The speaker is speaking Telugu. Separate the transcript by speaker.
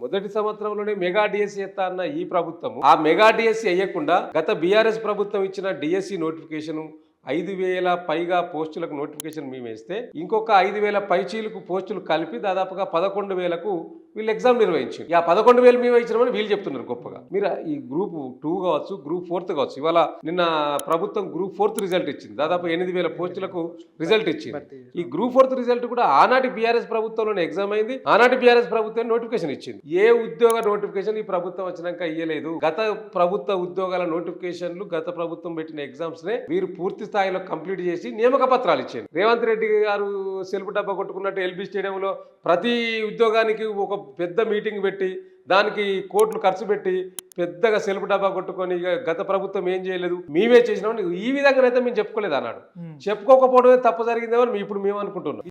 Speaker 1: మొదటి సంవత్సరంలోనే మెగా డిఎస్సి ఎత్తా అన్న ఈ ప్రభుత్వం ఆ మెగా డిఎస్సి అయ్యకుండా గత బీఆర్ఎస్ ప్రభుత్వం ఇచ్చిన డిఎస్సి నోటిఫికేషన్ 5,000 పైగా పోస్టులకు నోటిఫికేషన్ మేము వేస్తే ఇంకొక 5,000 పైచీలకు పోస్టులు కలిపి దాదాపుగా 11,000కు వీళ్ళు ఎగ్జామ్ నిర్వహించారు. ఆ 11,000 మేము ఇచ్చినామని వీళ్ళు చెప్తున్నారు గొప్పగా. మీరు ఈ గ్రూప్ 2 కావచ్చు, గ్రూప్ 4 కావచ్చు, ఇవాళ నిన్న ప్రభుత్వం గ్రూప్ 4 రిజల్ట్ ఇచ్చింది. దాదాపు 8,000 పోస్టులకు రిజల్ట్ ఇచ్చింది. ఈ గ్రూప్ 4 రిజల్ట్ కూడా ఆనాటి బీఆర్ఎస్ ప్రభుత్వంలోనే ఎగ్జామ్ అయింది. ఆనాటి బీఆర్ఎస్ ప్రభుత్వం నోటిఫికేషన్ ఇచ్చింది. ఏ ఉద్యోగ నోటిఫికేషన్ ఈ ప్రభుత్వం వచ్చినాక ఇయ్యలేదు. గత ప్రభుత్వ ఉద్యోగాల నోటిఫికేషన్లు గత ప్రభుత్వం పెట్టిన ఎగ్జామ్స్ నే వీరు పూర్తి స్థాయిలో కంప్లీట్ చేసి నియామక పత్రాలు ఇచ్చారు. రేవంత్ రెడ్డి గారు సెల్ఫ్ డబ్బా కొట్టుకున్నట్టు ఎల్బీ స్టేడియంలో ప్రతి ఉద్యోగానికి ఒక పెద్ద మీటింగ్ పెట్టి దానికి కోట్లు ఖర్చు పెట్టి పెద్దగా సెల్ఫ్ డబ్బా కొట్టుకొని గత ప్రభుత్వం ఏం చేయలేదు మేమే చేసినామని ఈ విధంగా అయితే మేము చెప్పుకోలేదు అన్నాడు. చెప్పుకోకపోవడమే తప్పు జరిగిందేమో ఇప్పుడు మేము అనుకుంటున్నాం.